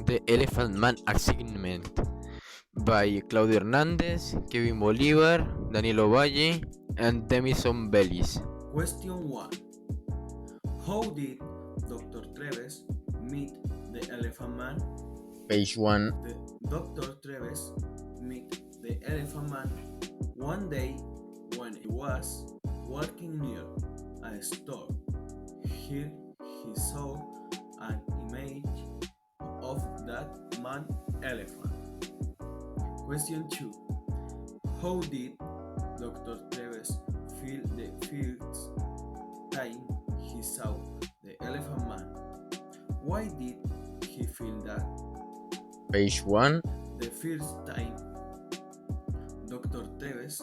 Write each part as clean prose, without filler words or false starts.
The Elephant Man Assignment by Claudio Hernandez, Kevin Bolivar, Daniel Ovalle, and Demison Bellis. Question 1. How did Dr. Treves meet the Elephant Man? Page 1. Dr. Treves met the Elephant Man one day when he was walking near a store. Here he saw an image of that man elephant. Question 2. How did Dr. Treves feel the first time he saw the Elephant Man? Why did he feel that? Page 1. The first time Dr. Treves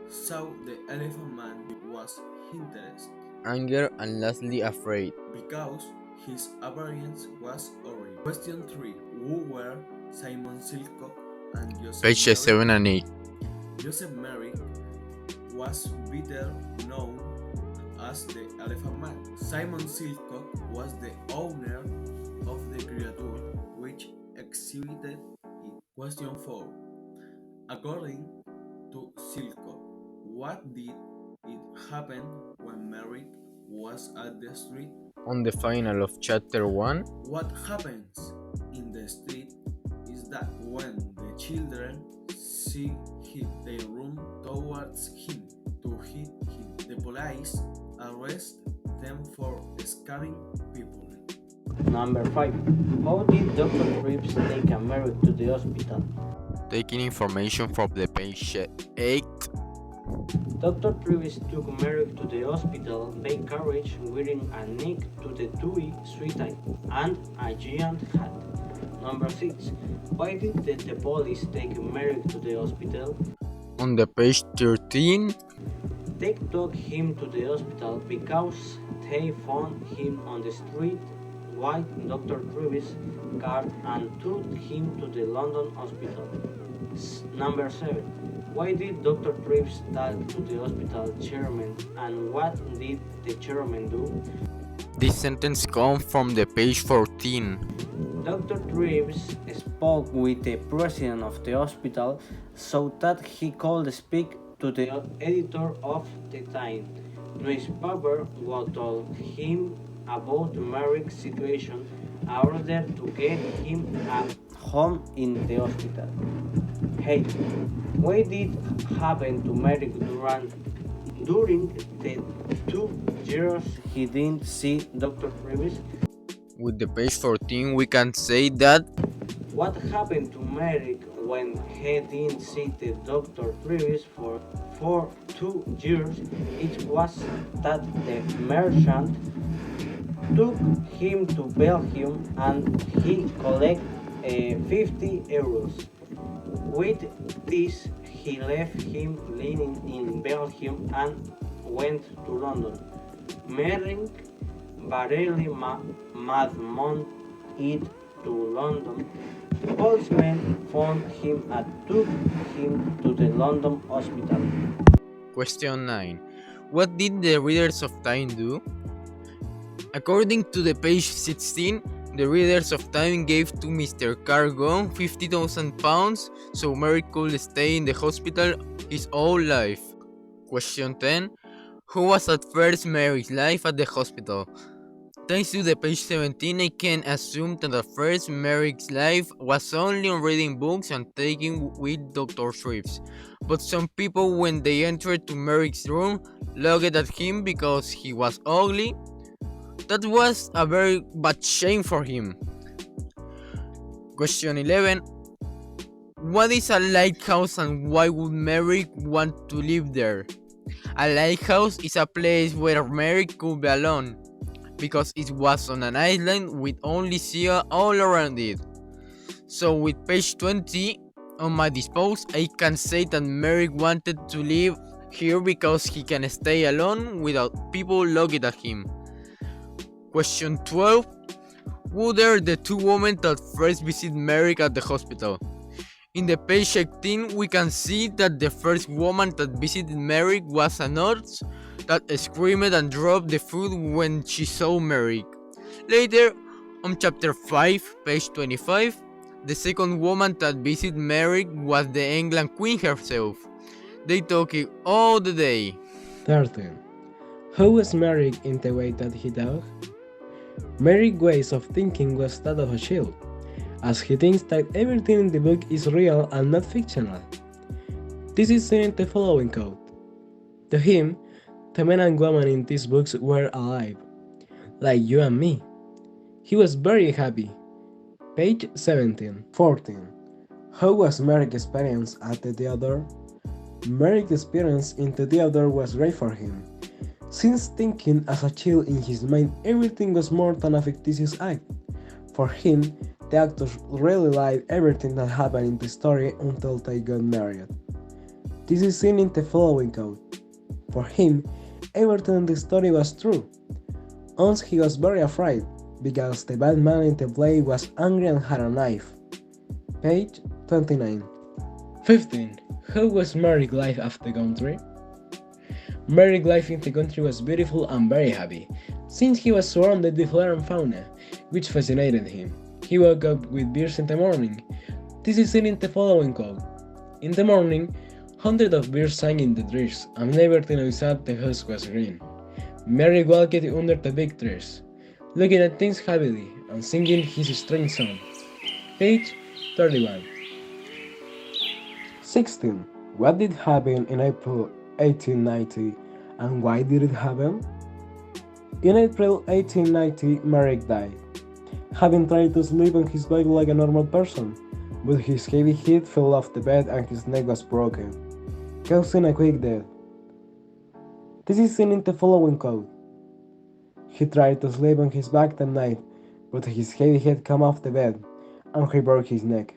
saw the Elephant Man was interested, Anger, and lastly afraid. because his appearance was horrible. Question 3. Who were Simon Silcock and Joseph Pages Merrick? 7 and 8. Joseph Merrick was better known as the Elephant Man. Simon Silcock was the owner of the creature which exhibited it. Question 4. According to Silcock, what did it happen when Merrick was at the street? On the final of chapter 1, What happens in the street is that when the children see him, they run towards him to hit him. The police arrest them for scaring people. Number 5. How did Dr. Treves take Merrick to the hospital? taking information from the page 8. Dr. Treves took Merrick to the hospital by carriage wearing a neck to the Dewey sweater and a giant hat. Number 6. Why did the police take Merrick to the hospital? On the page 13, They took him to the hospital because they found him on the street while Dr. Treves' car and took him to the London hospital. Number 7. Why did Dr. Treves talk to the hospital chairman, and what did the chairman do? this sentence comes from the page 14. Dr. Treves spoke with the president of the hospital so that he could speak to the editor of the time newspaper who told him about Merrick's situation in order to get him a home in the hospital. Hey, what did happen to Merrick during the 2 years he didn't see Dr. Treves? With the page 14, we can say that What happened to Merrick when he didn't see the Dr. Treves for 2 years? It was that the merchant took him to Belgium and he collected 50 euros. With this, he left him living in Belgium and went to London. Merrick barely made it to London. Policemen found him and took him to the London hospital. question 9. What did the readers of Time do? According to the page 16, the readers of Time gave to Mr. Cargon £50,000 so Merrick could stay in the hospital his whole life. Question 10. Who was at first Merrick's life at the hospital? Thanks to the page 17, I can assume that at first Merrick's life was only on reading books and taking with Dr. Treves. But some people, when they entered to Merrick's room, looked at him because he was ugly. That was a very bad shame for him. Question 11. What is a lighthouse and why would Merrick want to live there? A lighthouse is a place where Merrick could be alone, because it was on an island with only sea all around it. So with page 20 on my dispose, I can say that Merrick wanted to live here because he can stay alone without people looking at him. Question 12. Who are the two women that first visit Merrick at the hospital? In the page 18, we can see that the first woman that visited Merrick was a nurse that screamed and dropped the food when she saw Merrick. Later, On chapter 5, page 25, the second woman that visited Mary was the England Queen herself. They talked all the day. 13. How was Merrick in the way that he thought? Merrick's ways of thinking was that of a child, as he thinks that everything in the book is real and not fictional. This is seen in the following quote. To him, the men and women in these books were alive, like you and me. He was very happy. Page 17. 14. How was Merrick's experience at the theater? Merrick's experience in the theater was great for him. Since thinking as a child in his mind everything was more than a fictitious act. For him, the actors really liked everything that happened in the story until they got married. This is seen in the following quote. For him, everything in the story was true. Once he was very afraid, because the bad man in the play was angry and had a knife. Page 29. 15. How was Merrick's life after the country? Merrick's life in the country was beautiful and very happy, since he was surrounded with flora and fauna, which fascinated him. He woke up with birds in the morning. This is seen in the following quote. In the morning, hundreds of birds sang in the trees, and everything outside the house was green. Merrick walked under the big trees, looking at things happily and singing his strange song. Page 31. 16. What did happen in April 1890 and why did it happen? In April 1890, Merrick died, having tried to sleep on his back like a normal person, but his heavy head fell off the bed and his neck was broken, causing a quick death. This is seen in the following quote. He tried to sleep on his back that night, but his heavy head came off the bed, and he broke his neck.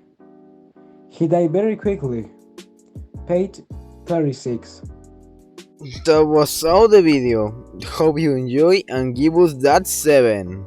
He died very quickly. Page 36. That was all the video. Hope you enjoy and give us that 7.